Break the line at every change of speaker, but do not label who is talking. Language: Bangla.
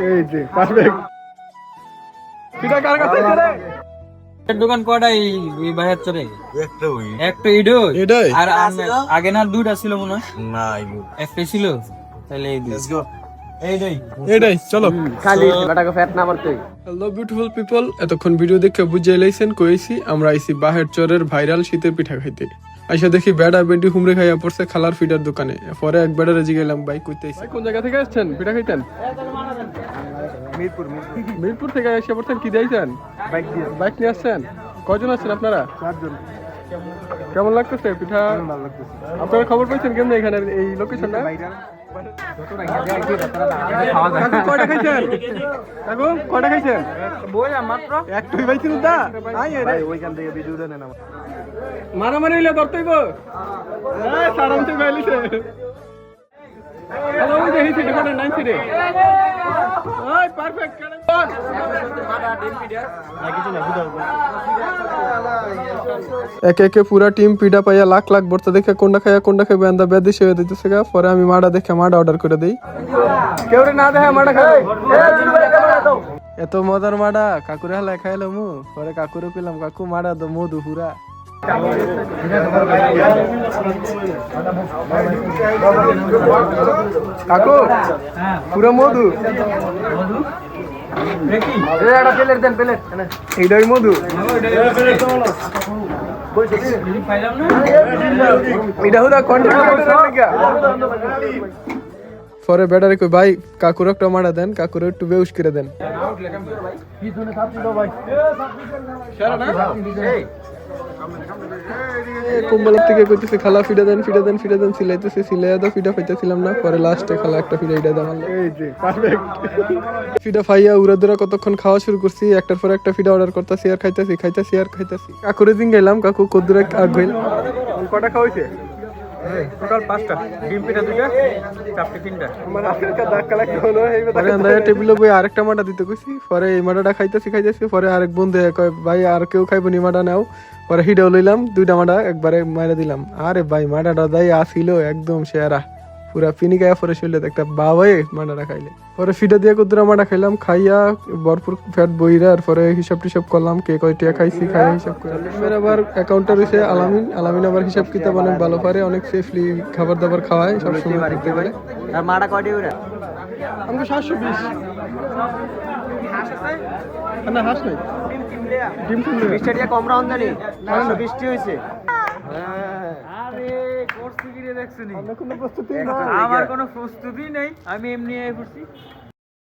এই যে পারফেক্ট। পিঠা কার কাছে রে?
দোকান কয়টাই ওই বাইরের চরে একটা ইডো
এটাই
আর আগে না দুইটা ছিল মনে হয়
না
একটা ছিল তাহলে এই দুই
এটাই চলো।
খালি বেটাকে ফ্যাট না মারতে।
হ্যালো বিউটিফুল পিপল, এতক্ষণ ভিডিও দেখে বুঝে লাইছেন কইছি আমরা আইছি বাহের চরের ভাইরাল শীতের পিঠা খাইতে। আইসা দেখি বেড়া বেডি হুমড়ে খাইয়া পড়ছে খালার ফিটার দোকানে। পরে এক বেড়া রেজি গেলাম বাইক কইতে আইছি। কোন জায়গা থেকে আসছেন পিঠা খাইতেন? মিরপুর থেকে এসে পড়ছেন। কি দিয়েছেন? বাইক নিয়ে আসছেন। কয়জন আছেন আপনারা? 4 জন। কেমন লাগতেছে পিঠা? ভালো লাগতেছে। আপনারা খবর পাইছেন কেমন এখানে এই লোকেশনটা? কয়টা খাইছেন? কাকু কয়টা খাইছেন? একটুই পাইছেন দা? ওইখান থেকে ভিডিও দেন না। মারামারি হইলে ধরতেইব। এই সারাম থেকে বাইলিছে। হ্যালো ওই যে হিসি ডিপার্টমেন্ট 9 সিটে। ওই পারফেক্ট কারেক্ট বল। একে একে পুরা টিম পিঠা পাইয়া লাখ লাখ ভর্তা দেখে কোনটা খাইবে আন্দা বেদিস হয়ে দিতেছে গা। পরে আমি মাড়া দেখে মাড়া অর্ডার করে দেই। কেউ না দেখে মাড়া খাবে। এত মজার মাড়া কাকুরে হালায় খাইলাম মু। পরে কাকুরে পেলাম, কাকু মাড়া তো মধু পুরা। কাকু পুরো মধু। এইটাই মধু। পরে ব্যাটারি কই ভাই কাকুর একটা মারা দেন, কাকুর একটু বেউস করে দেন। কুম্বলের থেকে কইতেছে খালা ফিডা দেন সিলাইতেছে, সিলাইয়া দাও ফিডা পাইতেছিলাম না। পরে লাস্টে খালা একটা ফিডা এটা দাম এই যে পারফেক্ট ফিডা ফাইয়া উড়া দুরা কতক্ষণ খাওয়া শুরু করছি। একটার পর একটা ফিডা অর্ডার করতেছি আর খাইতেছি কাকুরে দিন গেলাম। কাকু কদ্দুরা আগ গইলাম। কটা খাওয়াইছে? টোটাল 5টা ডিম পিঠা 2টা চাপটি 3টা। আমার আজকের দাগ কালেক্ট হলো। এইবার আন্দাজে টেবিলে বই আরেকটা মাটা দিতে কইছি। পরে এই মাটাটা খাইতেছি পরে আরেক বন্ধু কয় ভাই আর কেউ খাইবো নি মাটা নাও। পরে হিডাও লইলাম 2টা মাটা একবারে মাইরা দিলাম। আরে ভাই মাটাটা দাই আসিল একদম সেরা পুরা পিনি গায়া। পরে শরীরে একটা বাবাই মাটাটা খাইলে। পরে ফিডা দিয়ে কুদরা মাটা খাইলাম। খাইয়া ভরপুর ফ্যাট বইরা আর পরে হিসাব টিসাব করলাম কে কয়টা খাইছি খাই হিসাব করে। আলিমের আবার অ্যাকাউন্টার হইছে আলামিন আবার হিসাব কিতাব অনেক ভালো পারে, অনেক সেফলি খাবার দাবার খাওয়ায় সব সময় করতে পারে।
আর মাটা কয়টি ওরা?
আমাকে 720। না হাস নাই ডিম কিনলে
20 টাকা কম রাউন্ড জানি 720 হইছে।
আরে কোর্স কি রে দেখছনি?
কোনো প্রস্তুতি না।
আমার কোনো প্রস্তুতি নেই, আমি এমনি আই পড়ছি।